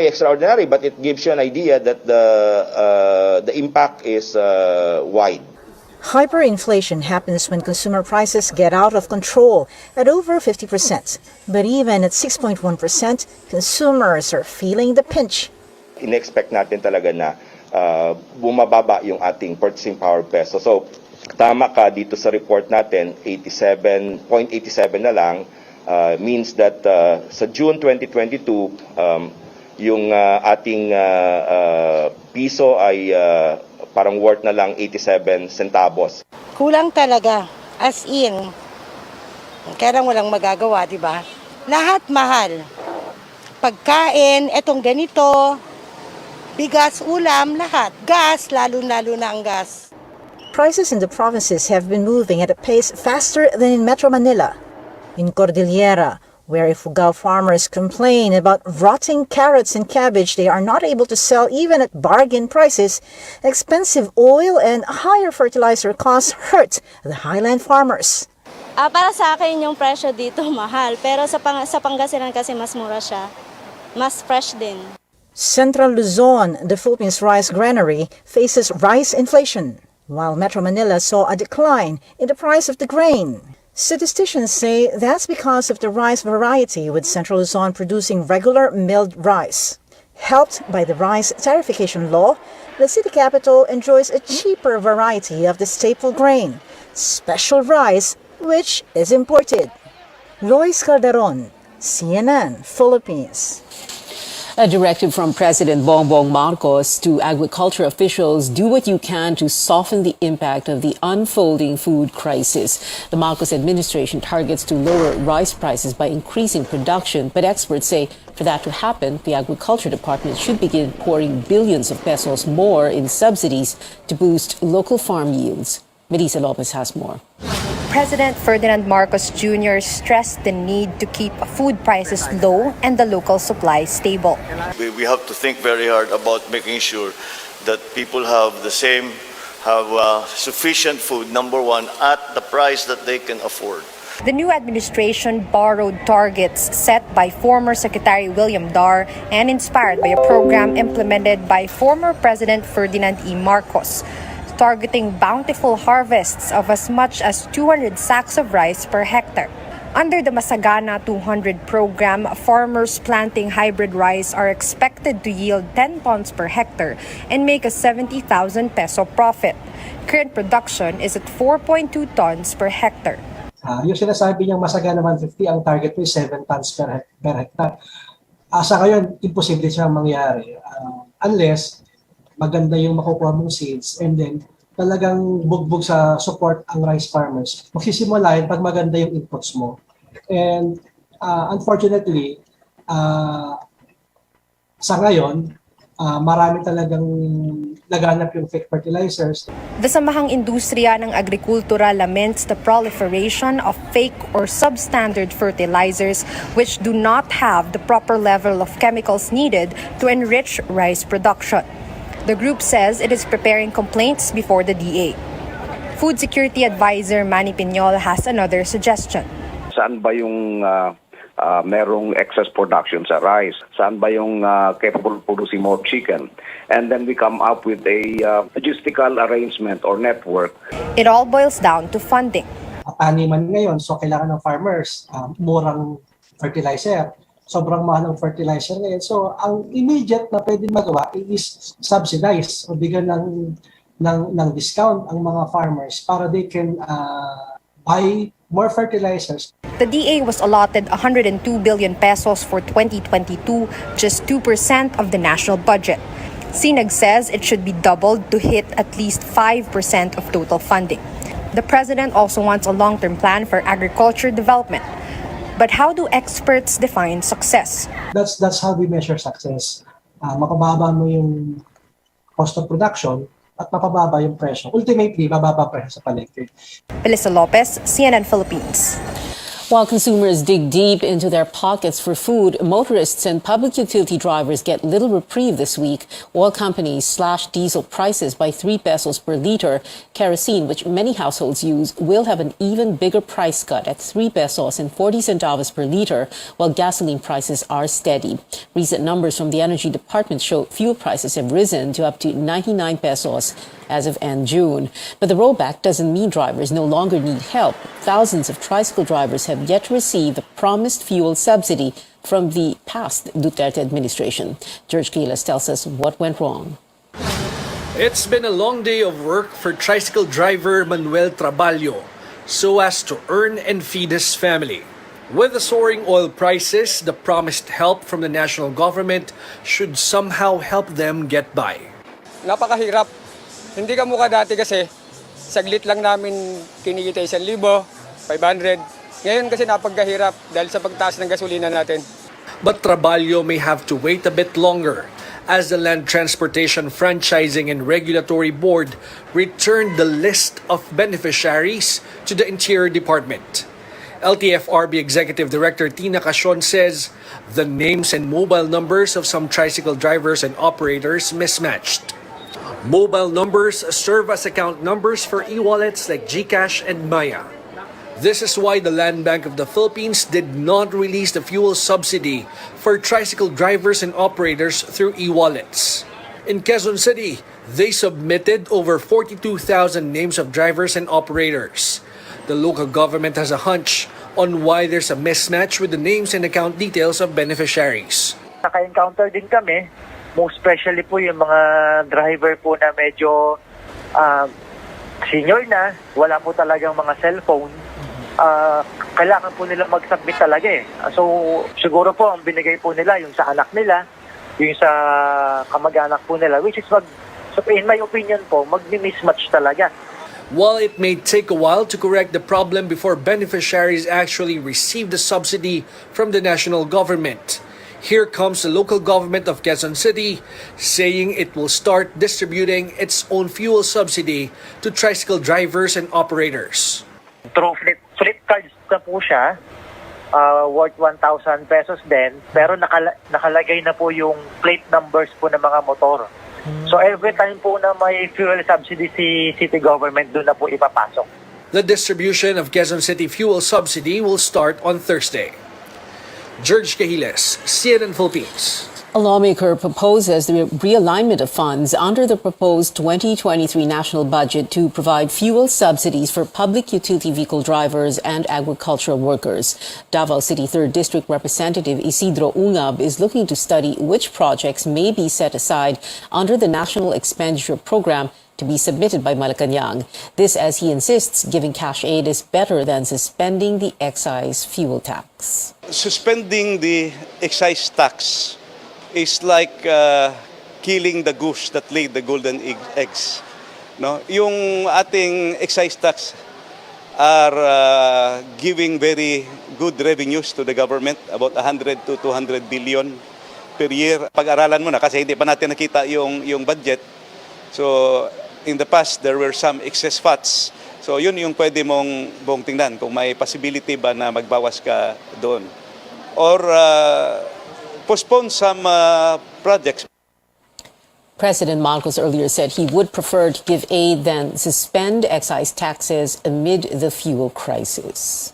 Extraordinary, but it gives you an idea that the impact is wide. Hyperinflation happens when consumer prices get out of control at over 50%. But even at 6.1%, consumers are feeling the pinch. In-expect natin talaga na bumababa yung ating purchasing power peso. So, tama ka dito sa report natin, 0.87 na lang, means that sa June 2022, yung ating piso ay parang worth na lang 87 centavos. Kulang talaga, as in. Kaya lang walang magagawa, di ba? Lahat mahal. Pagkain, etong ganito, bigas, ulam, lahat. Gas, lalo-lalo na ang gas. Prices in the provinces have been moving at a pace faster than in Metro Manila. In Cordillera, where Ifugao farmers complain about rotting carrots and cabbage they are not able to sell even at bargain prices, expensive oil and higher fertilizer costs hurt the highland farmers. Para sa akin yung presyo dito mahal, pero sa Pangasinan kasi mas mura siya, mas fresh din. Central Luzon, the Philippines rice granary, faces rice inflation, while Metro Manila saw a decline in the price of the grain. Statisticians say that's because of the rice variety, with Central Luzon producing regular milled rice. Helped by the rice tariffication law, the city capital enjoys a cheaper variety of the staple grain, special rice, which is imported. Lois Calderon, CNN, Philippines. A directive from President Bongbong Marcos to agriculture officials: do what you can to soften the impact of the unfolding food crisis. The Marcos administration targets to lower rice prices by increasing production, but experts say for that to happen, the Agriculture Department should begin pouring billions of pesos more in subsidies to boost local farm yields. Melissa Lopez has more. President Ferdinand Marcos Jr. stressed the need to keep food prices low and the local supply stable. We have to think very hard about making sure that people have sufficient food, number one, at the price that they can afford. The new administration borrowed targets set by former Secretary William Dar and inspired by a program implemented by former President Ferdinand E. Marcos, targeting bountiful harvests of as much as 200 sacks of rice per hectare. Under the Masagana 200 program, farmers planting hybrid rice are expected to yield 10 tons per hectare and make a 70,000 peso profit. Current production is at 4.2 tons per hectare. Yung sinasabi niyang Masagana 150, ang target mo is 7 tons per hectare. Sa ngayon, imposible siyang mangyari unless maganda yung makukuha mong seeds and then talagang bugbog sa support ang rice farmers. Magsisimula yun pag maganda yung inputs mo. And unfortunately, sa ngayon, marami talagang laganap yung fake fertilizers. The Samahang Industriya ng Agrikultura laments the proliferation of fake or substandard fertilizers which do not have the proper level of chemicals needed to enrich rice production. The group says it is preparing complaints before the DA. Food Security Advisor Manny Piñol has another suggestion. Saan ba yung merong excess production sa rice? Saan ba yung capable producing more chicken? And then we come up with a logistical arrangement or network. It all boils down to funding. Taniman ngayon, so kailangan ng farmers murang fertilizer. Sobrang mahal ng fertilizer ngayon. So, ang immediate na pwedeng magawa is subsidize o bigyan ng discount ang mga farmers para they can buy more fertilizers. The DA was allotted 102 billion pesos for 2022, just 2% of the national budget. Sinag says it should be doubled to hit at least 5% of total funding. The president also wants a long-term plan for agriculture development. But how do experts define success? That's how we measure success. Mapababa mo yung cost of production at mapababa yung presyo. Ultimately, mababa presyo sa palengke. Melissa Lopez, CNN Philippines. While consumers dig deep into their pockets for food, motorists and public utility drivers get little reprieve this week. Oil companies slashed diesel prices by 3 pesos per liter. Kerosene, which many households use, will have an even bigger price cut at 3 pesos and 40 centavos per liter, while gasoline prices are steady. Recent numbers from the Energy Department show fuel prices have risen to up to 99 pesos as of end June. But the rollback doesn't mean drivers no longer need help. Thousands of tricycle drivers have yet to receive the promised fuel subsidy from the past Duterte administration. George Gilas tells us what went wrong. It's been a long day of work for tricycle driver Manuel Traballo so as to earn and feed his family. With the soaring oil prices, the promised help from the national government should somehow help them get by. Napakahirap. Hindi ka mukha dati kasi saglit lang namin kinikita 1,000, 500. Ngayon kasi napagkahirap dahil sa pagtaas ng gasolina natin. But Traballo may have to wait a bit longer as the Land Transportation Franchising and Regulatory Board returned the list of beneficiaries to the Interior Department. LTFRB Executive Director Tina Casion says the names and mobile numbers of some tricycle drivers and operators mismatched. Mobile numbers serve as account numbers for e-wallets like GCash and Maya. This is why the Land Bank of the Philippines did not release the fuel subsidy for tricycle drivers and operators through e-wallets. In Quezon City, they submitted over 42,000 names of drivers and operators. The local government has a hunch on why there's a mismatch with the names and account details of beneficiaries. Naka-encounter din kami, most especially po yung mga driver po na medyo senior na, wala po talagang mga cellphone. Kailangan po nila mag-submit talaga eh. So siguro po ang binigay po nila yung sa anak nila, yung sa kamag-anak po nila, which is so in my opinion po, mag-mismatch talaga. While it may take a while to correct the problem before beneficiaries actually receive the subsidy from the national government, here comes the local government of Quezon City saying it will start distributing its own fuel subsidy to tricycle drivers and operators. Through flip cards na po siya, worth 1,000 pesos din, pero nakalagay na po yung plate numbers po ng mga motor. So every time po na may fuel subsidy si city government, doon na po ipapasok. The distribution of Quezon City fuel subsidy will start on Thursday. George Cahiles, CNN Philippines. A lawmaker proposes the realignment of funds under the proposed 2023 national budget to provide fuel subsidies for public utility vehicle drivers and agricultural workers. Davao City 3rd District Representative Isidro Ungab is looking to study which projects may be set aside under the National Expenditure Program to be submitted by Malacanang. This, as he insists, giving cash aid is better than suspending the excise fuel tax. Suspending the excise tax is like killing the goose that laid the golden eggs. No? Yung ating excise tax are giving very good revenues to the government, about 100 to 200 billion per year. Pag-aralan mo na kasi hindi pa natin nakita yung budget. So in the past, there were some excess fats. So yun yung pwede mong tingnan kung may possibility ba na magbawas ka doon. Or postpone some projects. President Marcos earlier said he would prefer to give aid than suspend excise taxes amid the fuel crisis.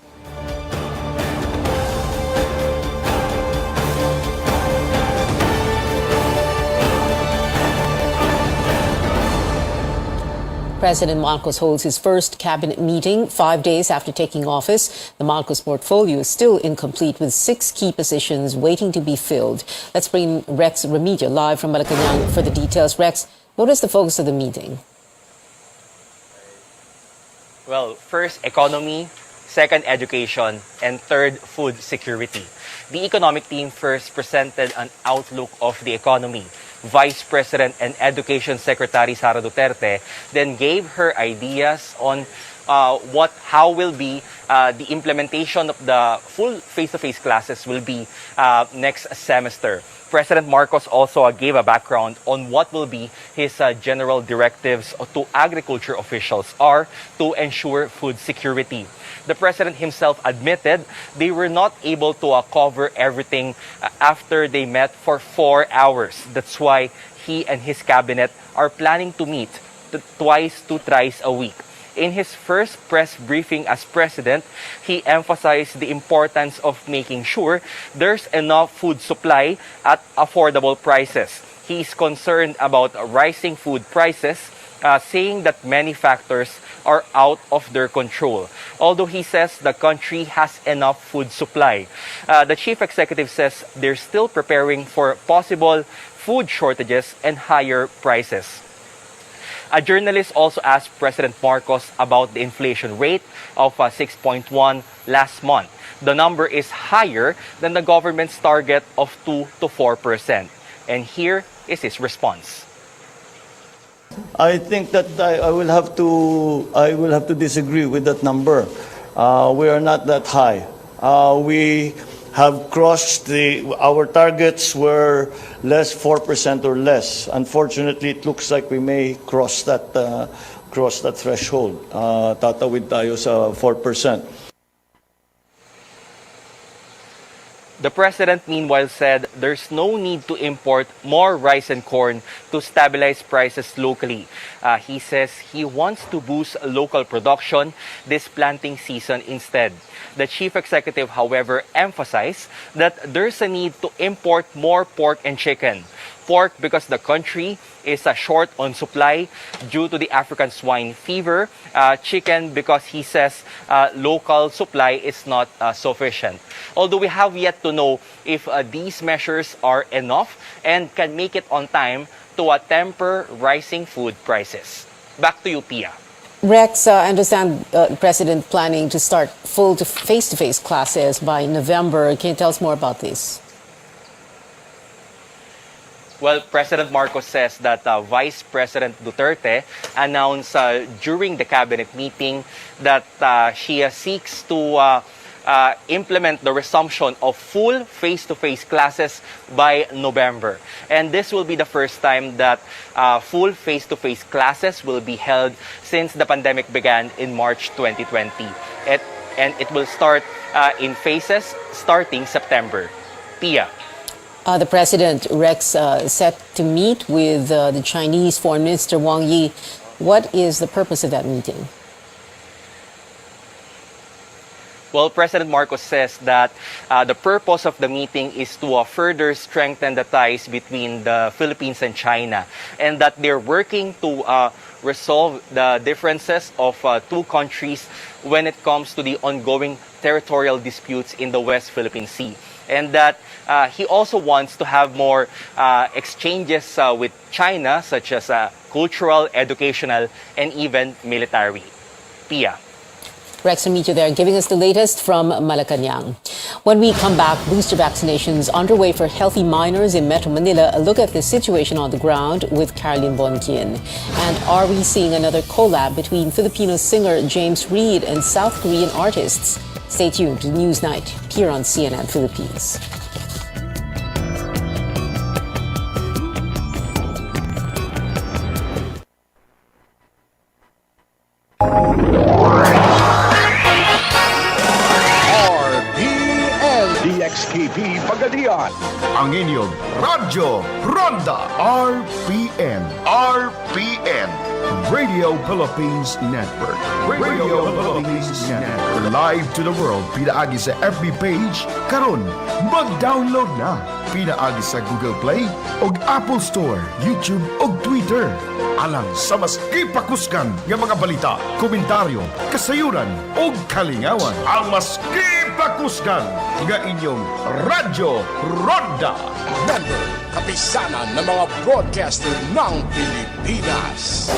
President Marcos holds his first cabinet meeting 5 days after taking office. The Marcos portfolio is still incomplete with 6 key positions waiting to be filled. Let's bring Rex Remedia live from Malacanang for the details. Rex, what is the focus of the meeting? Well, first, economy, second, education, and third, food security. The economic team first presented an outlook of the economy. Vice President and Education Secretary Sara Duterte then gave her ideas on how will be the implementation of the full face-to-face classes will be next semester. President Marcos also gave a background on what will be his general directives to agriculture officials are to ensure food security. The president himself admitted they were not able to cover everything after they met for 4 hours. That's why he and his cabinet are planning to meet twice to thrice a week. In his first press briefing as president, he emphasized the importance of making sure there's enough food supply at affordable prices. He is concerned about rising food prices, saying that many factors are out of their control. Although he says the country has enough food supply, the chief executive says they're still preparing for possible food shortages and higher prices. A journalist also asked President Marcos about the inflation rate of 6.1 last month. The number is higher than the government's target of 2 to 4%. And here is his response. I think that I will have to disagree with that number. We are not that high. We have crossed our targets were less 4% or less. Unfortunately, it looks like we may cross that threshold. Tatawid tayo sa 4%. The president, meanwhile, said there's no need to import more rice and corn to stabilize prices locally. He says he wants to boost local production this planting season instead. The chief executive, however, emphasized that there's a need to import more pork and chicken. Pork because the country is short on supply due to the African swine fever. Chicken because he says local supply is not sufficient. Although we have yet to know if these measures are enough and can make it on time to temper rising food prices. Back to you, Pia. Rex, I understand the president planning to start full face-to-face classes by November. Can you tell us more about this? Well, President Marcos says that Vice President Duterte announced during the cabinet meeting that she seeks to implement the resumption of full face-to-face classes by November. And this will be the first time that full face-to-face classes will be held since the pandemic began in March 2020. And it will start in phases starting September. Pia. The president, Rex, set to meet with the Chinese Foreign Minister Wang Yi. What is the purpose of that meeting? Well, President Marcos says that the purpose of the meeting is to further strengthen the ties between the Philippines and China, and that they're working to resolve the differences of two countries when it comes to the ongoing territorial disputes in the West Philippine Sea. And that he also wants to have more exchanges with China, such as cultural, educational, and even military. Pia. Rex will meet you there, giving us the latest from Malacanang. When we come back, booster vaccinations underway for healthy minors in Metro Manila. A look at the situation on the ground with Caroline Bonquin. And are we seeing another collab between Filipino singer James Reid and South Korean artists? Stay tuned to Newsnight here on CNN Philippines. RPN DXKP Pagadian, ang inyong Radyo Ronda. RPN Radio Philippines Network. Radio Philippines Network. Live to the world, pinaagi sa FB page, karon mag-download na. Pinaagi sa Google Play o Apple Store, YouTube o Twitter. Alang sa mas ipakuskan ng mga balita, komentaryo, kasayuran o kalingawan. Ang mas ipakuskan ng inyong Radyo Ronda. Member, kapisanan ng mga broadcaster ng Pilipinas.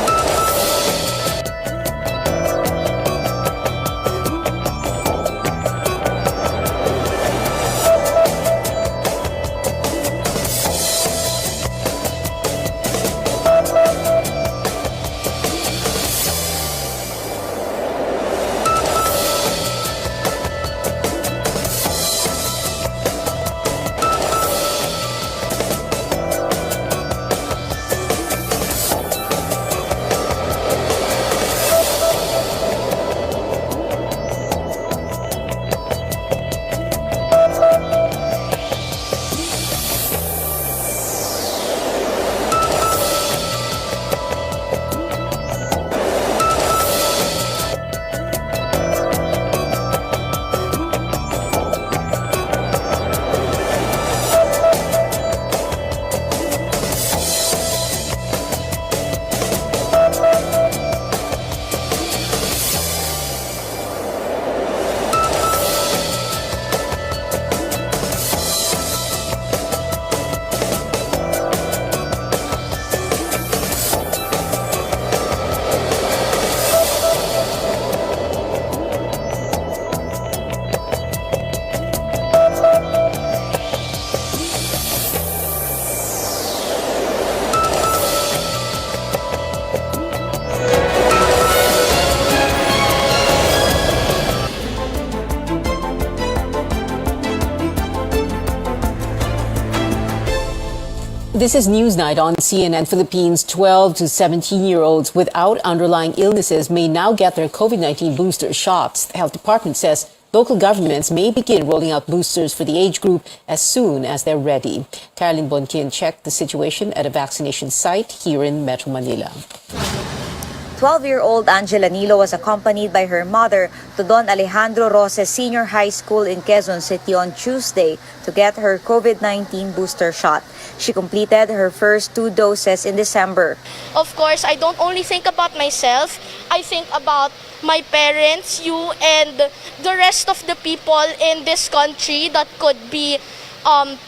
This is Newsnight on CNN Philippines. 12 to 17-year-olds without underlying illnesses may now get their COVID-19 booster shots. The health department says local governments may begin rolling out boosters for the age group as soon as they're ready. Caroline Bonquin checked the situation at a vaccination site here in Metro Manila. 12-year-old Angela Nilo was accompanied by her mother to Don Alejandro Roses Senior High School in Quezon City on Tuesday to get her COVID-19 booster shot. She completed her first 2 doses in December. Of course, I don't only think about myself, I think about my parents, you, and the rest of the people in this country that could be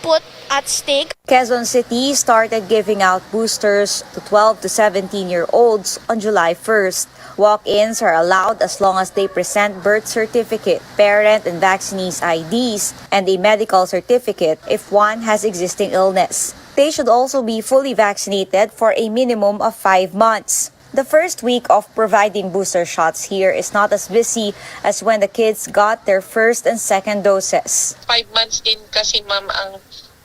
put at stake. Quezon City started giving out boosters to 12 to 17-year-olds on July 1st. Walk-ins are allowed as long as they present birth certificate, parent and vaccinee's IDs, and a medical certificate if one has existing illness. They should also be fully vaccinated for a minimum of 5 months. The first week of providing booster shots here is not as busy as when the kids got their first and second doses. 5 months din kasi ma'am ang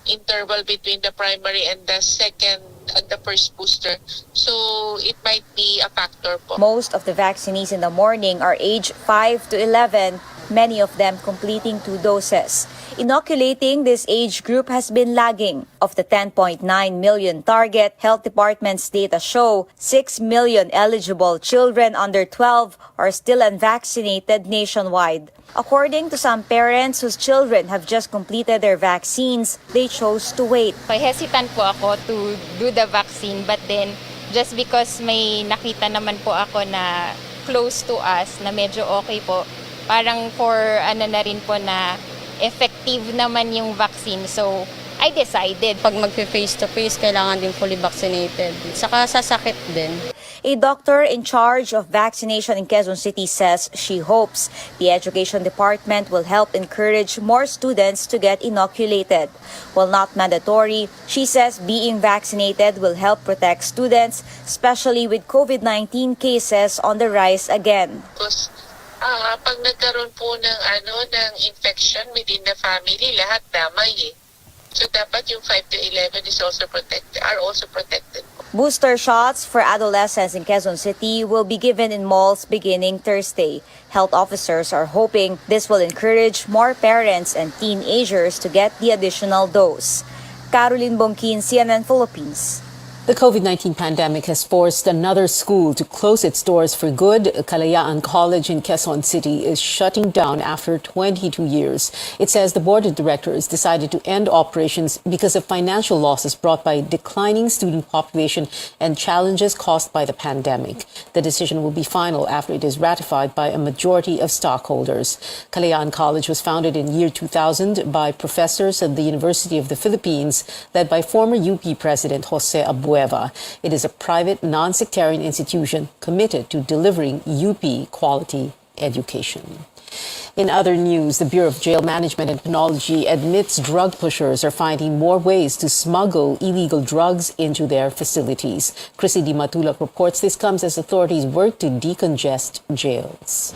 interval between the primary and the second and the first booster. So it might be a factor po. Most of the vaccinees in the morning are age 5 to 11, many of them completing 2 doses. Inoculating this age group has been lagging. Of the 10.9 million target, Health Department's data show 6 million eligible children under 12 are still unvaccinated nationwide. According to some parents whose children have just completed their vaccines, they chose to wait. Hesitant po ako to do the vaccine, but then just because may nakita naman po ako na close to us, na medyo okay po, parang for ano na rin po na effective naman yung vaccine. So, I decided. Pag mag-face-to-face, kailangan din fully vaccinated. Saka sasakit din. A doctor in charge of vaccination in Quezon City says she hopes the Education Department will help encourage more students to get inoculated. While not mandatory, she says being vaccinated will help protect students, especially with COVID-19 cases on the rise again. Because pag nagkaroon po ng infection within the family, lahat damay eh. So dapat yung 5 to 11 is also protected. Booster shots for adolescents in Quezon City will be given in malls beginning Thursday. Health officers are hoping this will encourage more parents and teenagers to get the additional dose. Caroline Bonquin, CNN Philippines. The COVID-19 pandemic has forced another school to close its doors for good. Kalayaan College in Quezon City is shutting down after 22 years. It says the board of directors decided to end operations because of financial losses brought by declining student population and challenges caused by the pandemic. The decision will be final after it is ratified by a majority of stockholders. Kalayaan College was founded in year 2000 by professors of the University of the Philippines, led by former UP President Jose Abueva. It is a private, non-sectarian institution committed to delivering UP quality education. In other news, the Bureau of Jail Management and Penology admits drug pushers are finding more ways to smuggle illegal drugs into their facilities. Chrissy Di Matulak reports this comes as authorities work to decongest jails.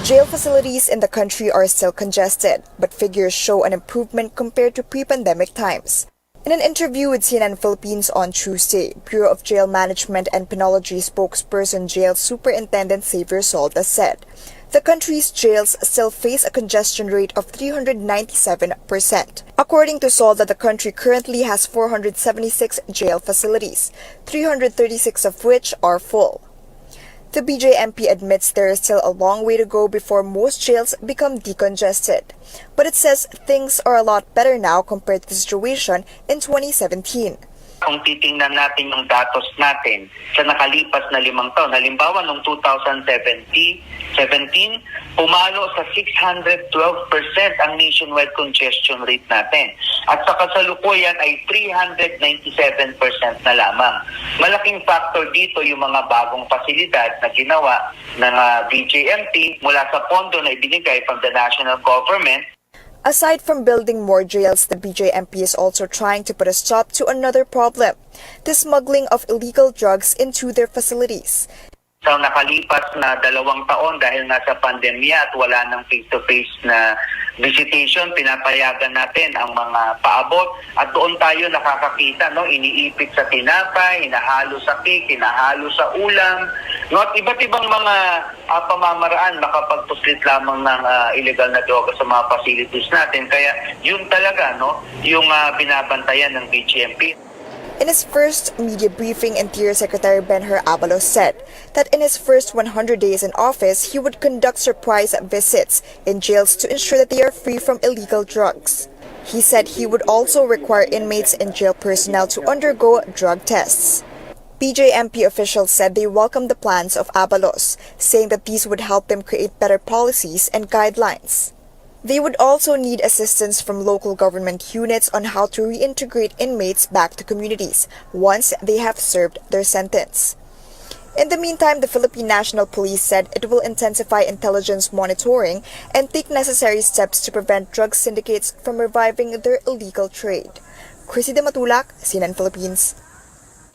Jail facilities in the country are still congested, but figures show an improvement compared to pre-pandemic times. In an interview with CNN Philippines on Tuesday, Bureau of Jail Management and Penology spokesperson Jail Superintendent Xavier Solda said, the country's jails still face a congestion rate of 397%. According to Solda, the country currently has 476 jail facilities, 336 of which are full. The BJMP admits there is still a long way to go before most jails become decongested, but it says things are a lot better now compared to the situation in 2017. Kung titingnan natin yung datos natin sa nakalipas na 5 taon, halimbawa noong 2017, pumalo sa 612% ang nationwide congestion rate natin. At sa kasalukuyan ay 397% na lamang. Malaking factor dito yung mga bagong pasilidad na ginawa ng BJMP mula sa pondo na ibinigay from the national government. Aside from building more jails, the BJMP is also trying to put a stop to another problem, the smuggling of illegal drugs into their facilities. Sa nakalipas na 2 taon dahil nga sa pandemya at wala ng face-to-face na visitation, pinapayagan natin ang mga paabot at doon tayo nakakakita, no, iniipit sa tinapay, hinahalo sa cake, hinahalo sa ulam, no, at iba't ibang mga pamamaraan makapagpuslit lamang ng illegal na droga sa mga facilities natin. Kaya yun talaga, no, yung binabantayan ng BGMP. In his first media briefing, Interior Secretary Benher Abalos said that in his first 100 days in office, he would conduct surprise visits in jails to ensure that they are free from illegal drugs. He said he would also require inmates and jail personnel to undergo drug tests. BJMP officials said they welcomed the plans of Abalos, saying that these would help them create better policies and guidelines. They would also need assistance from local government units on how to reintegrate inmates back to communities once they have served their sentence. In the meantime, the Philippine National Police said it will intensify intelligence monitoring and take necessary steps to prevent drug syndicates from reviving their illegal trade. Chrissy de Matulak, CNN Philippines.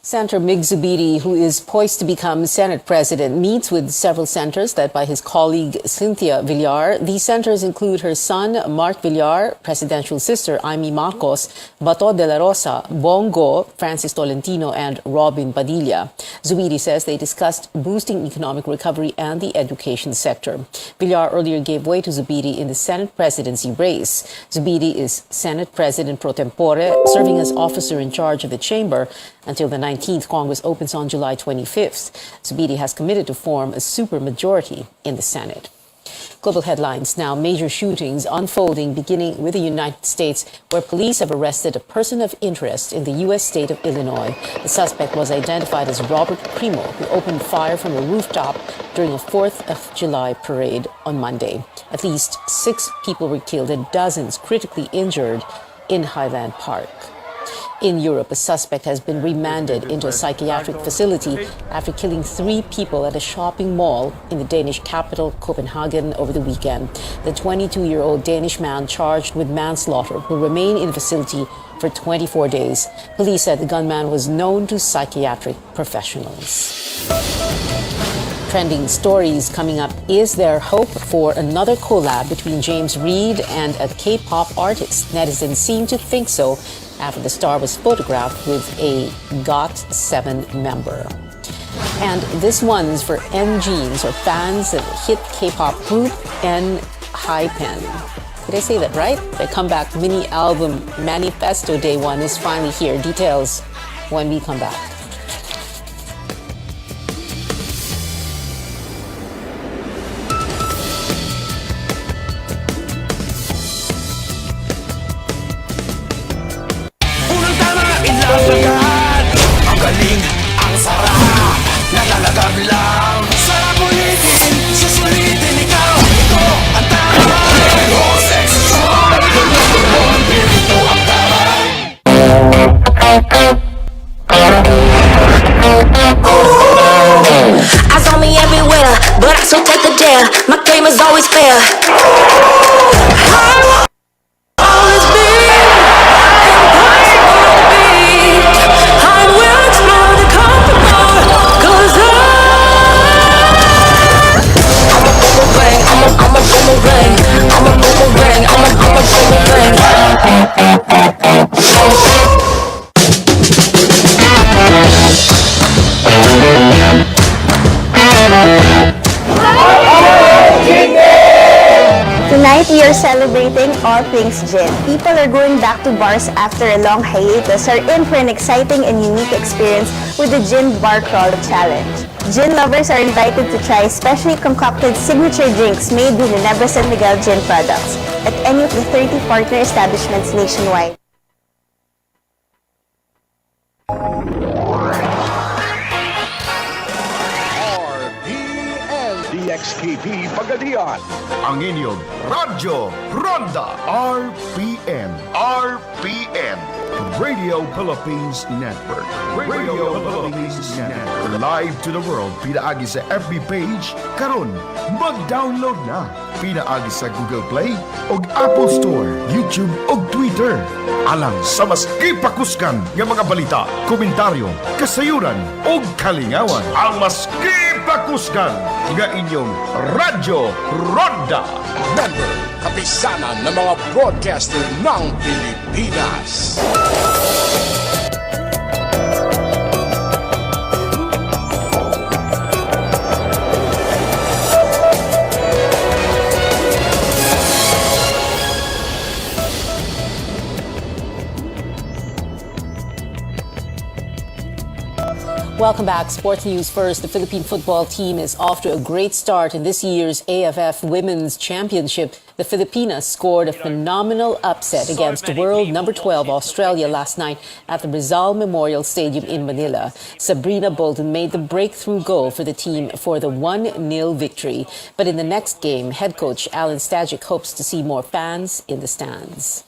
Senator Mig Zubiri, who is poised to become Senate President, meets with several senators led by his colleague Cynthia Villar. These senators include her son, Mark Villar, presidential sister, Amy Marcos, Bato de la Rosa, Bongo, Francis Tolentino, and Robin Padilla. Zubiri says they discussed boosting economic recovery and the education sector. Villar earlier gave way to Zubiri in the Senate presidency race. Zubiri is Senate President pro tempore, serving as officer in charge of the chamber until the 19th Congress opens on July 25th. Zubiri has committed to form a supermajority in the Senate. Global headlines now. Major shootings unfolding, beginning with the United States, where police have arrested a person of interest in the U.S. state of Illinois. The suspect was identified as Robert Primo, who opened fire from a rooftop during a 4th of July parade on Monday. At least 6 people were killed and dozens critically injured in Highland Park. In Europe, a suspect has been remanded into a psychiatric facility after killing 3 people at a shopping mall in the Danish capital, Copenhagen, over the weekend. The 22-year-old Danish man charged with manslaughter will remain in the facility for 24 days. Police said the gunman was known to psychiatric professionals. Trending stories coming up. Is there hope for another collab between James Reid and a K-pop artist? Netizens seem to think so after the star was photographed with a GOT7 member. And this one's for NGenes, or fans of hit K-pop group RPN. Did I say that right? Their comeback mini album Manifesto Day 1 is finally here. Details when we come back. Ang galing, ang sarap, nalalagab lang. Sarap ulitin, susulitin ikaw. Ito ang tama. Homosexual, ito ang tama. Eyes on me everywhere, but I still take the dare. My game is always fair. Tonight, we are celebrating all things gin. People are going back to bars after a long hiatus, are in for an exciting and unique experience with the Gin Bar Crawl Challenge. Gin lovers are invited to try specially concocted signature drinks made with Ginebra San Miguel gin products at any of the 30 partner establishments nationwide. RPN DXKP Pagadian, ang inyong Radyo Ronda. RPN Radio Philippines Network. Radio Philippines Network. Live to the world, pinaagi sa FB page. Karon, mag-download na. Pinaagi sa Google Play o Apple Store, YouTube o Twitter. Alang sa mas ipakuskan ng mga balita, komentaryo, kasayuran o kalingawan. Ang mas kakusgan nga inyong Radyo Ronda. Member, kapisanan ng mga broadcaster ng Pilipinas. Welcome back. Sports news first. The Philippine football team is off to a great start in this year's AFF Women's Championship. The Filipinas scored a phenomenal upset against world number 12 Australia last night at the Rizal Memorial Stadium in Manila. Sabrina Bolton made the breakthrough goal for the team for the 1-0 victory. But in the next game, head coach Alan Stajic hopes to see more fans in the stands.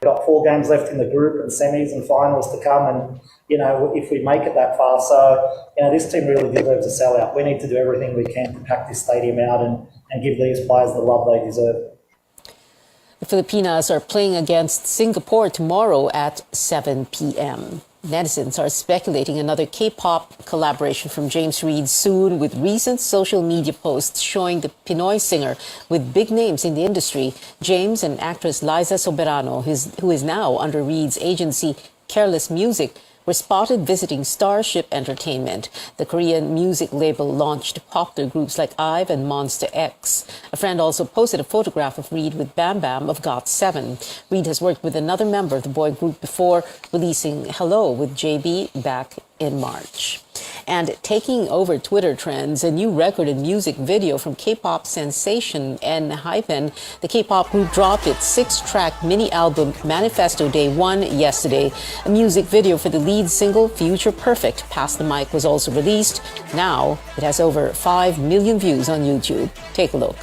We've got 4 games left in the group and semis and finals to come, and if we make it that far, so this team really deserves a sellout. We need to do everything we can to pack this stadium out and give these players the love they deserve. The Filipinas are playing against Singapore tomorrow at 7 p.m. Netizens are speculating another K-pop collaboration from James Reid soon, with recent social media posts showing the Pinoy singer with big names in the industry, James, and actress Liza Soberano, who is now under Reid's agency Careless Music, were spotted visiting Starship Entertainment. The Korean music label launched popular groups like IVE and Monster X. A friend also posted a photograph of Reid with Bam Bam of GOT7. Reid has worked with another member of the boy group before, releasing Hello with JB back in March. And taking over Twitter trends, a new record and music video from K-pop sensation ENHYPEN. The K-pop group dropped its 6-track mini-album Manifesto Day 1 yesterday. A music video for the lead single Future Perfect, Pass the Mic, was also released. Now it has over 5 million views on YouTube. Take a look.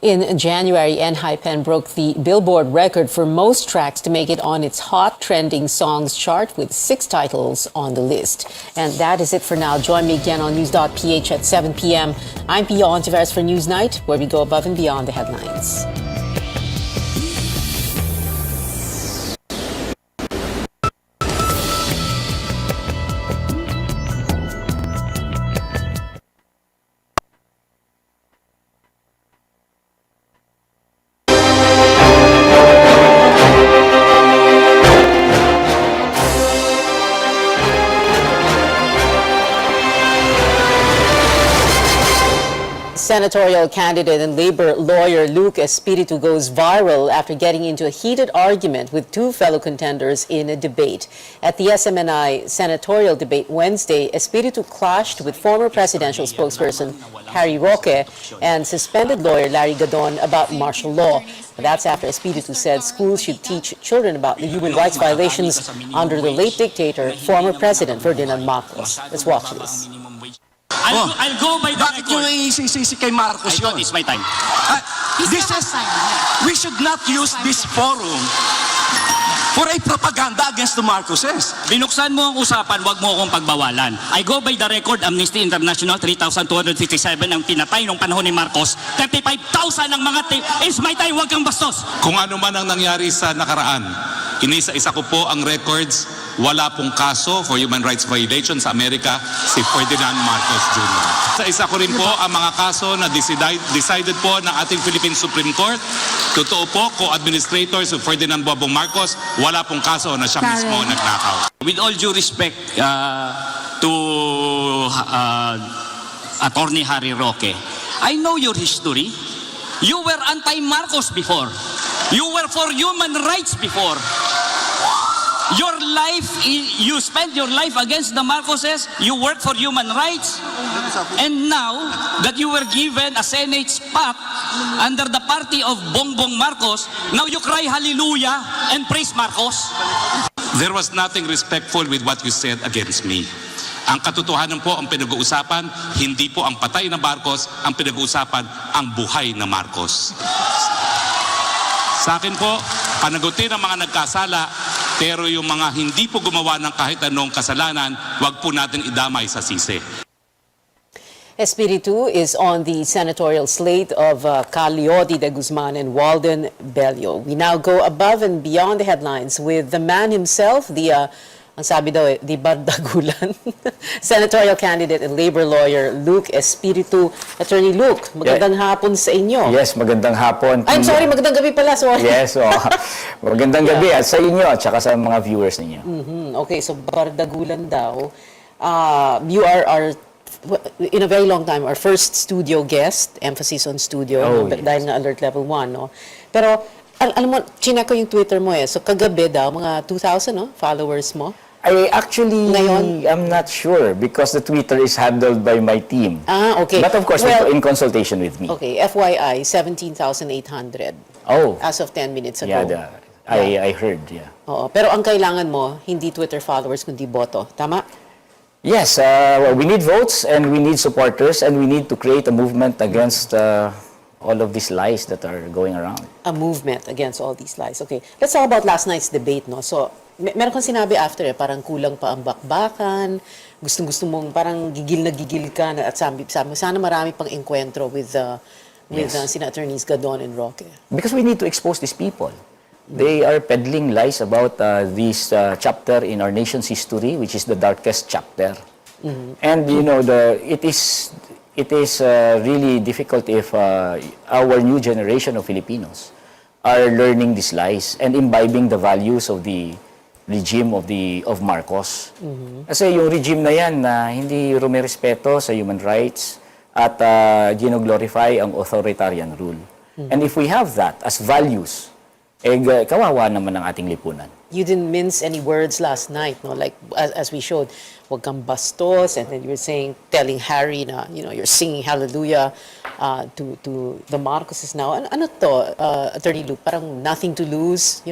In January, ENHYPEN broke the Billboard record for most tracks to make it on its Hot Trending Songs chart, with 6 titles on the list. And that is it for now. Join me again on News.ph at 7 p.m. I'm Pia Ontiveros for Newsnight, where we go above and beyond the headlines. Senatorial candidate and labor lawyer Luke Espiritu goes viral after getting into a heated argument with 2 fellow contenders in a debate. At the SMNI senatorial debate Wednesday, Espiritu clashed with former presidential spokesperson Harry Roque and suspended lawyer Larry Gadon about martial law. That's after Espiritu said schools should teach children about the human rights violations under the late dictator, former President Ferdinand Marcos. Let's watch this. I'll go by the Bakit record. yung isisisi kay Marcos yun? It's my time. We should not use this forum for a propaganda against the Marcoses. Binuksan mo ang usapan, wag mo akong pagbawalan. I go by the record, Amnesty International, 3,257 ang pinatay nung panahon ni Marcos. 35,000 ang mga It's my time, wag kang bastos. Kung ano man ang nangyari sa nakaraan, inisa-isa ko po ang records. Wala pong kaso for human rights violation sa Amerika si Ferdinand Marcos Jr. Isa-isa ko rin po ang mga kaso na decided po ng ating Philippine Supreme Court. Totoo po, co-administrator si Ferdinand Bobong Marcos, wala pong kaso na siya mismo nagnakaw. With all due respect to Attorney Harry Roque, I know your history. You were anti-Marcos before. You were for human rights before. Your life, you spent your life against the Marcoses, you work for human rights, and now that you were given a Senate spot under the party of Bongbong Marcos, now you cry hallelujah and praise Marcos. There was nothing respectful with what you said against me. Ang katotohanan po ang pinag-uusapan, hindi po ang patay na Marcos, ang pinag-uusapan ang buhay na Marcos. Sa akin po, panagutin ang mga nagkasala, Pero yung mga hindi po gumawa ng kahit anong kasalanan, wag po natin idamay sa sisi. Espiritu is on the senatorial slate of Caliotti de Guzman and Walden Bello. We now go above and beyond the headlines with the man himself, ang sabi daw di bardagulan, senatorial candidate and labor lawyer Luke Espiritu. Attorney Luke, magandang hapon sa inyo. Yes, magandang hapon. I'm sorry, magandang gabi pala. Sorry. Yes, magandang gabi at sa inyo at saka sa mga viewers ninyo. Okay, so bardagulan daw. You are our in a very long time, our first studio guest, emphasis on studio, dahil nga alert level 1, no? Pero, alam mo, chinek ko yung Twitter mo So, kagabi daw, mga 2,000, no? Followers mo. I actually, I'm not sure because the Twitter is handled by my team. Okay. But of course, in consultation with me. Okay, FYI, 17,800. As of 10 minutes ago. Yeah, I heard, Oo, pero ang kailangan mo, hindi Twitter followers, kundi boto. Tama? Yes, we need votes and we need supporters and we need to create a movement against all of these lies that are going around. A movement against all these lies. Okay, let's talk about last night's debate, no? So, meron kang sinabi after parang kulang pa ang bakbakan, gustong-gusto mong parang gigil na gigil ka at sabi sana marami pang encuentro with sina attorneys Gadon and Roque. Because we need to expose these people. They are peddling lies about this chapter in our nation's history, which is the darkest chapter. And you know, it is really difficult if our new generation of Filipinos are learning these lies and imbibing the values of the regime of Marcos. Kasi yung regime na yan na hindi rumirespeto sa human rights at gino-glorify ang authoritarian rule. And if we have that as values, kawawa naman ang ating lipunan. You didn't mince any words last night, no? Like, as we showed, wag kang bastos, and then you were telling Harry na, you're singing hallelujah to the Marcoses now. Ano to, Attorney Luke, parang nothing to lose,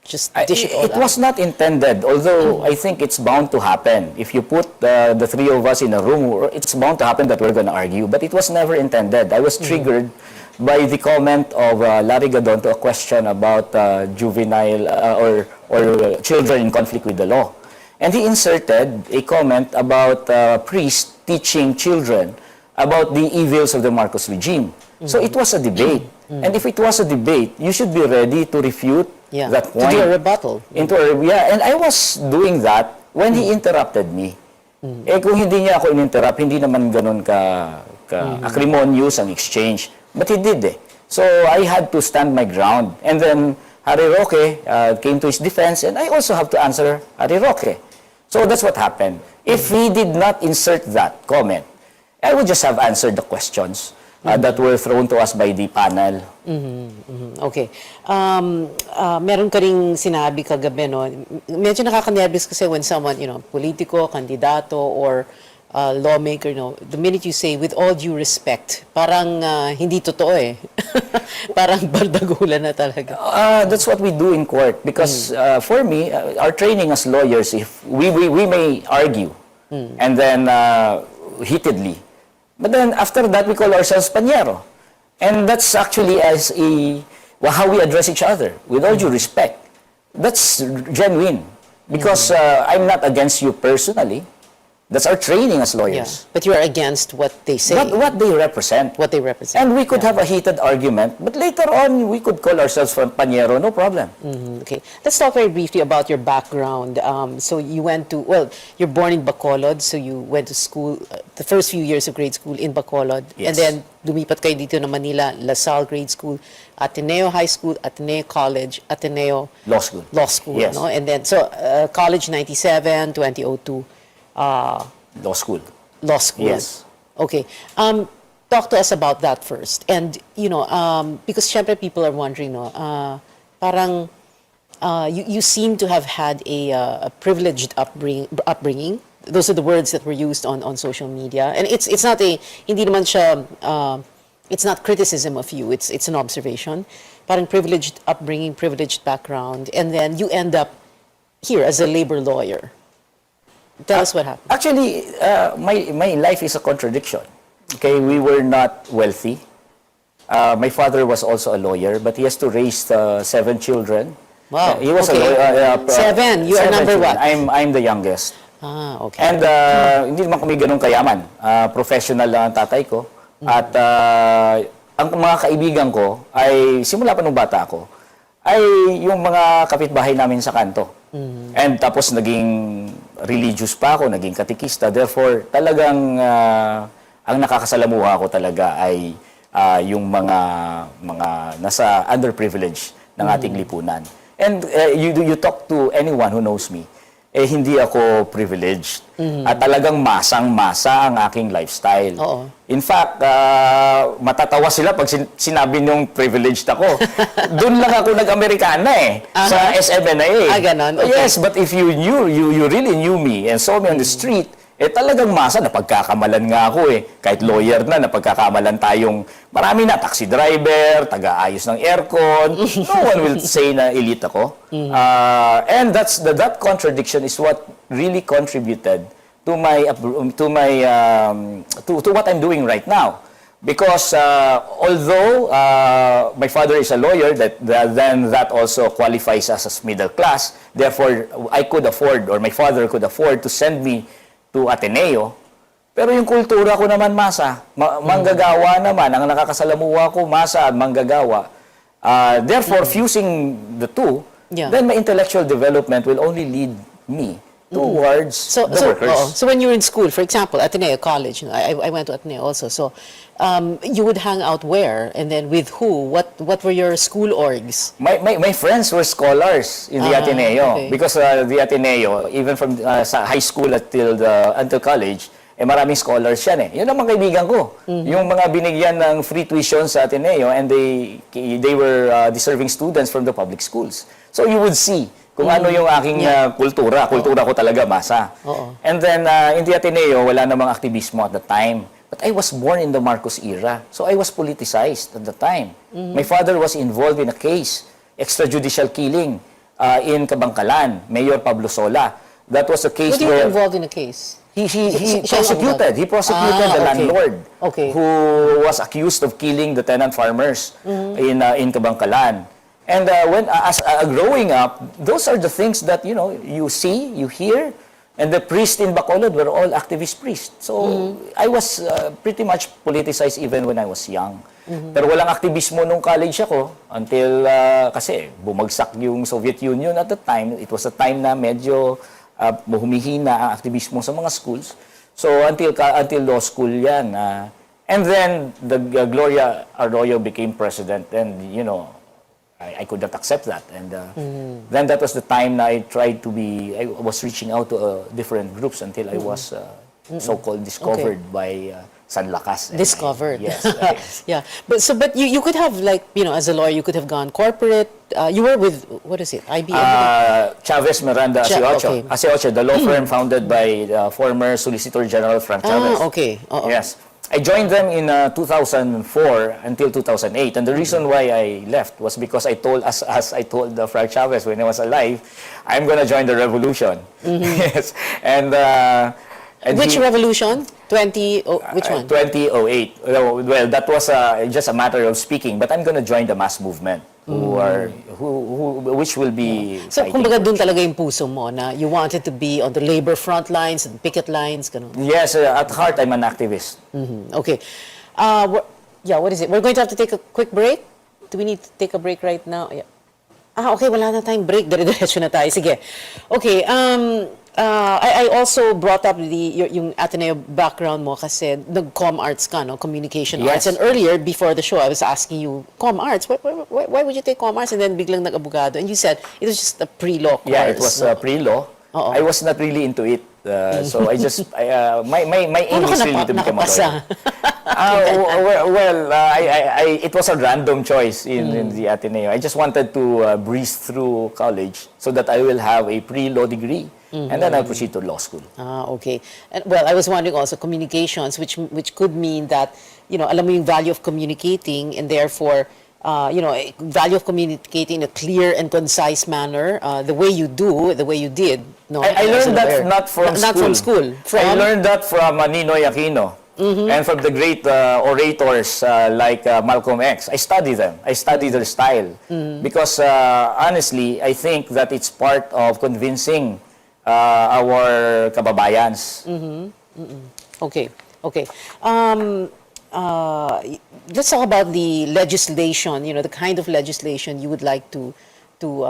just dish it all out. It was not intended, although I think it's bound to happen. If you put the three of us in a room, it's bound to happen that we're going to argue, but it was never intended. I was triggered by the comment of Larry Gadon to a question about juvenile or children in conflict with the law. And he inserted a comment about priests teaching children about the evils of the Marcos regime. So it was a debate. And if it was a debate, you should be ready to refute that point. To do a rebuttal. And I was doing that when he interrupted me. Kung hindi niya ako in-interrupt, hindi naman ganun ka acrimonious ang exchange. But he did So I had to stand my ground. And then Harry Roque came to his defense, and I also have to answer Harry Roque. So that's what happened. If he did not insert that comment, I would just have answered the questions that were thrown to us by the panel. Okay. Meron ka ring sinabi kagabi, no? Medyo nakaka-nervous kasi when someone, politiko, kandidato, or lawmaker, the minute you say, with all due respect, parang hindi totoo parang bardagulan na talaga. That's what we do in court. Because for me, our training as lawyers, if we may argue, and then heatedly, but then after that, we call ourselves pañero. And that's actually how we address each other, with all due respect. That's genuine. Because I'm not against you personally. That's our training as lawyers. But you are against what they say. What they represent. What they represent. And we could have a heated argument, but later on, we could call ourselves pañero, no problem. Okay. Let's talk very briefly about your background. So you went to, you're born in Bacolod, so you went to school, the first few years of grade school in Bacolod. Yes. And then lumipat kayo dito na Manila, La Salle Grade School, Ateneo High School, Ateneo College, Ateneo Law School. Law School, Yes. no? And then, so college 97, 2002. Law school. Law school. Yes. Okay. Talk to us about that first. And, because syempre people are wondering, parang you seem to have had a privileged upbringing. Those are the words that were used on social media. And it's not hindi naman siya, it's not criticism of you. It's an observation. Parang privileged upbringing, privileged background. And then you end up here as a labor lawyer. Tell us what happened. Actually, my life is a contradiction. Okay, we were not wealthy. My father was also a lawyer, but he has to raise 7 children. Wow. He was Okay. Seven. You are number children. what? I'm the youngest. Okay. And hindi naman kami ganun kayaman. Professional lang ang tatay ko. At ang mga kaibigan ko ay, simula pa nung bata ako, ay yung mga kapitbahay namin sa kanto. And tapos naging religious pa ako, naging katikista. Therefore, talagang ang nakakasalamuha ko talaga ay yung mga nasa underprivileged ng ating lipunan. And you talk to anyone who knows me, hindi ako privileged. At talagang masang-masa ang aking lifestyle. In fact, matatawa sila pag sinabi niyong privileged ako. Doon lang ako nag-Amerikana sa SMNIA. Ganon. Okay. Yes, but if you really knew me and saw me on the street, talagang masa, napagkakamalan nga ako Kahit lawyer na, napagkakamalan tayong marami na, taxi driver, taga-ayos ng aircon. No one will say na elite ako. And that contradiction is what really contributed to what I'm doing right now. Because although my father is a lawyer, then that also qualifies us as middle class. Therefore, I could afford, or my father could afford to send me to Ateneo. Pero yung kultura ko naman, masa. Manggagawa naman. Ang nakakasalamuha ko, masa at manggagawa. Therefore, fusing the two, then my intellectual development will only lead me towards the workers. So when you were in school, for example, Ateneo College, I went to Ateneo also, so you would hang out where? And then with who? What were your school orgs? My friends were scholars in the Ateneo. Okay. Because the Ateneo, even from sa high school until college, maraming scholars yan Yun ang mga kaibigan ko. Yung mga binigyan ng free tuition sa Ateneo, and they were deserving students from the public schools. So you would see kung ano yung aking kultura. Kultura ko talaga, masa. And then, in the Ateneo, wala namang aktivismo at the time. But I was born in the Marcos era. So I was politicized at the time. My father was involved in a case, extrajudicial killing in Kabangkalan, Mayor Pablo Sola. That was a case What do you involved in a case? He prosecuted the landlord who was accused of killing the tenant farmers in Kabangkalan. And growing up, those are the things that you see, you hear. And the priests in Bacolod were all activist priests. So I was pretty much politicized even when I was young. Pero walang aktivismo nung college ako until kasi bumagsak yung Soviet Union at the time. It was a time na medyo humihina ang aktivismo sa mga schools. So until law school yan. And then the Gloria Arroyo became president, and I could not accept that. And then that was the time na I was reaching out to different groups until I was so-called discovered by San Lakas. Discovered. Yes. Yeah. But you could have, as a lawyer, you could have gone corporate. You were with, what is it, IBM? Chavez Miranda Aseocho, the law firm founded by former Solicitor General Frank Chavez. Yes. I joined them in 2004 until 2008, and the reason why I left was because I told Frank Chavez when I was alive, I'm going to join the revolution. Yes, and which revolution? Which one? 2008. Well, that was just a matter of speaking, but I'm going to join the mass movement, which will be. So, kumbaga dun talaga yung puso mo na you wanted to be on the labor front lines and picket lines, ganun. Yes, at heart I'm an activist. Okay. What is it? We're going to have to take a quick break. Do we need to take a break right now? Yeah. Okay, wala na tayong break. Dire-diretso na tayo. Sige. Okay. I also brought up yung Ateneo background mo kasi nag-com arts ka, no? Communication arts. And earlier, before the show, I was asking you, com arts, why would you take com arts? And then biglang nag-abogado. And you said, it was just a pre-law course. Yeah, it was pre-law. I was not really into it. So I just, my aim is really to become a lawyer. It was a random choice in the Ateneo. I just wanted to breeze through college so that I will have a pre-law degree. And then I'll proceed to law school. Okay. And, well, I was wondering also communications, which could mean that, alam mo yung value of communicating, and therefore, value of communicating in a clear and concise manner, the way you did. No, I learned that not from school. I learned that from Ninoy Aquino. and from the great orators like Malcolm X. I study them. I study their style because honestly, I think that it's part of convincing our kababayans. Okay. Let's talk about the legislation. The kind of legislation you would like to do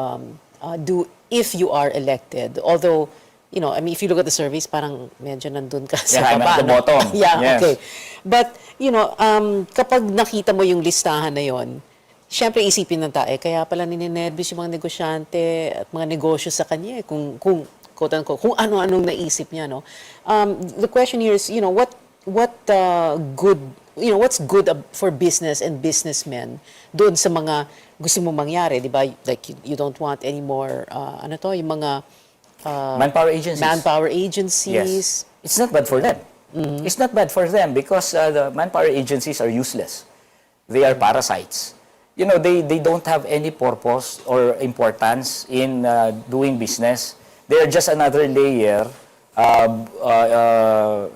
if you are elected. Although, if you look at the surveys, parang medyo nandun ka sa I'm baba. at the bottom. Yeah, Yes. okay. But, kapag nakita mo yung listahan na yon, syempre isipin ng tae, kaya pala ninenervous yung mga negosyante at mga negosyo sa kanya, kung quote-unquote, kung ano-anong naisip niya, no? The question here is, what's good for business and businessmen doon sa mga gusto mo mangyari, di ba? Like, you don't want any more, yung mga manpower agencies. Manpower agencies. Yes. It's not bad for them. It's not bad for them because the manpower agencies are useless. They are parasites. They don't have any purpose or importance in doing business. They are just another layer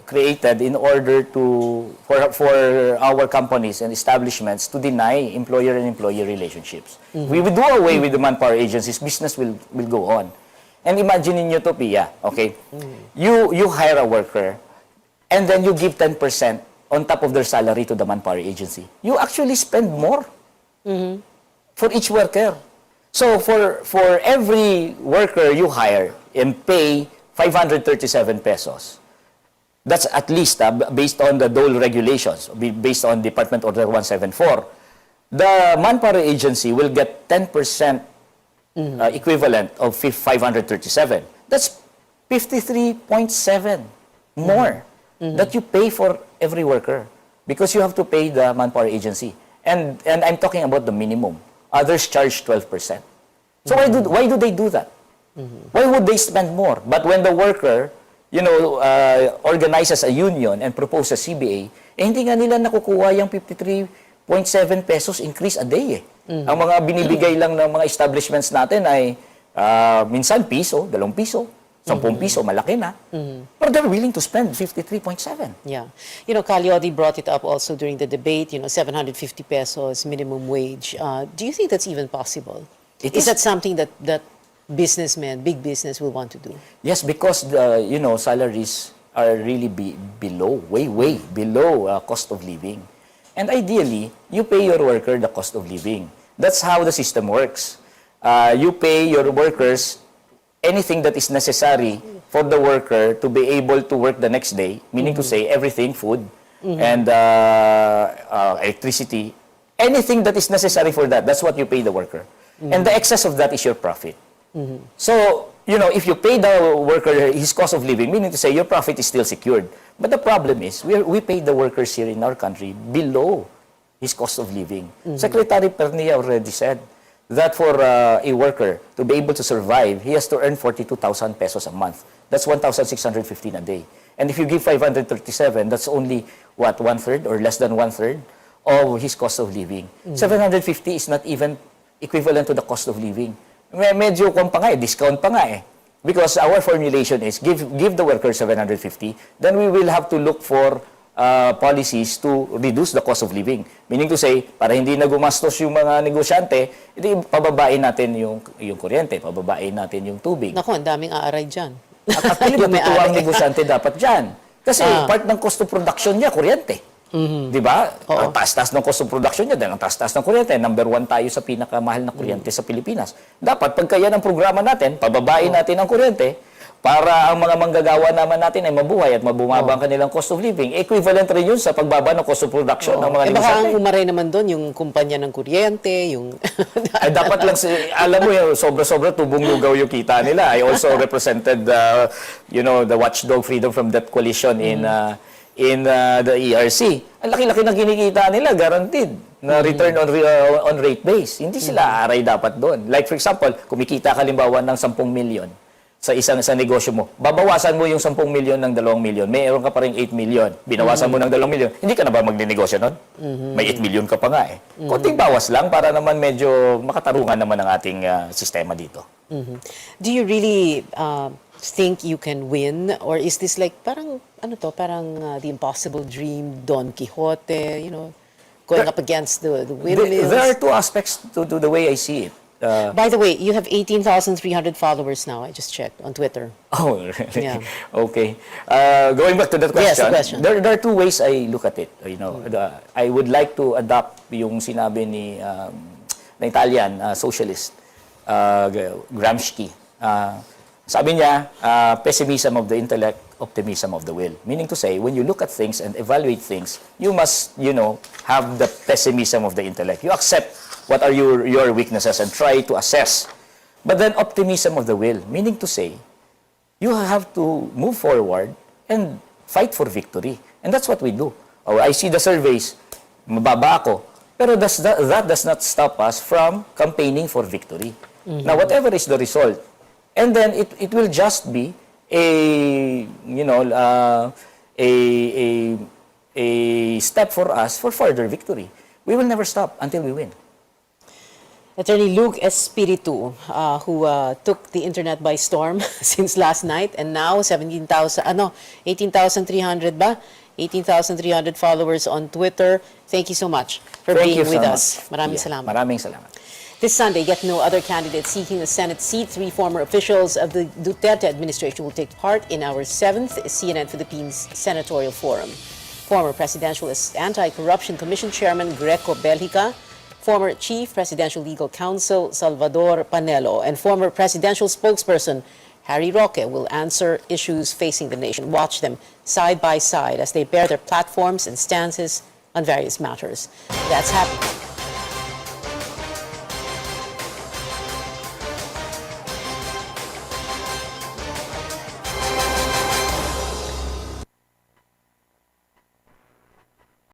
created in order for our companies and establishments to deny employer and employee relationships. We will do away with the manpower agencies, business will go on. And imagine in utopia, okay? You hire a worker and then you give 10% on top of their salary to the manpower agency. You actually spend more for each worker. So for every worker you hire and pay 537 pesos. That's at least based on the DOLE regulations, based on Department Order 174. The manpower agency will get 10% equivalent of 537. That's 53.7 more that you pay for every worker because you have to pay the manpower agency. And I'm talking about the minimum. Others charge 12%. So why do they do that? Why would they spend more? But when the worker, organizes a union and proposes CBA, hindi nga nila nakukuha yung 53.7 pesos increase a day. Ang mga binibigay lang ng mga establishments natin ay minsan piso, 2 piso, 10 piso, malaki na. But they're willing to spend 53.7. Yeah. Calyodi brought it up also during the debate, 750 pesos minimum wage. Do you think that's even possible? Is that something that businessmen, big business will want to do? Yes, because the salaries are really way below cost of living. And ideally, you pay your worker the cost of living. That's how the system works. You pay your workers anything that is necessary for the worker to be able to work the next day, meaning to say everything, food and electricity, anything that is necessary for that, that's what you pay the worker. And the excess of that is your profit. So, if you pay the worker his cost of living, meaning to say your profit is still secured. But the problem is, we pay the workers here in our country below his cost of living. Secretary Pernia already said that for a worker to be able to survive, he has to earn 42,000 pesos a month. That's 1,615 a day. And if you give 537, that's only, what, 1/3 or less than 1/3 of his cost of living. 750 is not even equivalent to the cost of living. Medyo discount pa nga eh. Because our formulation is give the worker 750, then we will have to look for policies to reduce the cost of living. Meaning to say, para hindi na gumastos yung mga negosyante, pababain natin yung kuryente, pababain natin yung tubig. Naku, ang daming aaray dyan. At actually, matutuwa ang negosyante dapat dyan. Kasi part ng cost of production niya, kuryente. Di ba? Ang taas-taas ng cost of production niya, dahil ang taas-taas ng kuryente, number 1 tayo sa pinakamahal na kuryente sa Pilipinas. Dapat, pagka yan ang programa natin, pababain natin ang kuryente para ang mga manggagawa naman natin ay mabuhay at mabumaba ang kanilang cost of living. Equivalent rin yun sa pagbaba ng cost of production ng mga negosyante. Baka ang umaray naman doon, yung kumpanya ng kuryente, yung... Ay, dapat lang, alam mo, sobra-sobra tubong lugaw yung kita nila. I also represented, the watchdog Freedom from Debt Coalition in the ERC. Ang laki-laki na kinikita nila, guaranteed, na return on rate base. Hindi sila aray dapat doon. Like for example, kumikita ka halimbawa ng 10 million sa isang negosyo mo, babawasan mo yung 10 million ng 2 million, mayroon ka pa rin 8 million, binawasan mo ng 2 million, hindi ka na ba magninegosyo nun? May 8 million ka pa nga eh. Konting bawas lang para naman medyo makatarungan naman ang ating sistema dito. Do you really think you can win? Or is this like parang, the impossible dream, Don Quixote, going up against the windmills? There are two aspects to the way I see it. By the way, you have 18,300 followers now. I just checked on Twitter. Oh, really? Yeah. Okay. Going back to that question, Yes, the question. There are two ways I look at it. I would like to adopt yung sinabi ni na Italian socialist, Gramsci. Sabi niya, pessimism of the intellect, optimism of the will. Meaning to say, when you look at things and evaluate things, you must, have the pessimism of the intellect. You accept what are your weaknesses and try to assess. But then optimism of the will, meaning to say, you have to move forward and fight for victory. And that's what we do. I see the surveys, mababa ako. Pero that does not stop us from campaigning for victory. Mm-hmm. Now, whatever is the result, and then it will just be a step for us for further victory. We will never stop until we win. Attorney Luke Espiritu, who took the internet by storm since last night, and now 18,300 ba? 18,300 followers on Twitter. Thank you so much for being with us. Maraming salamat. Maraming salamat. This Sunday, yet no other candidate seeking a Senate seat. 3 former officials of the Duterte administration will take part in our 7th CNN Philippines Senatorial Forum. Former Presidential Anti-Corruption Commission Chairman Greco Belgica, former Chief Presidential Legal Counsel Salvador Panelo, and former presidential spokesperson Harry Roque will answer issues facing the nation. Watch them side by side as they bear their platforms and stances on various matters. That's happening.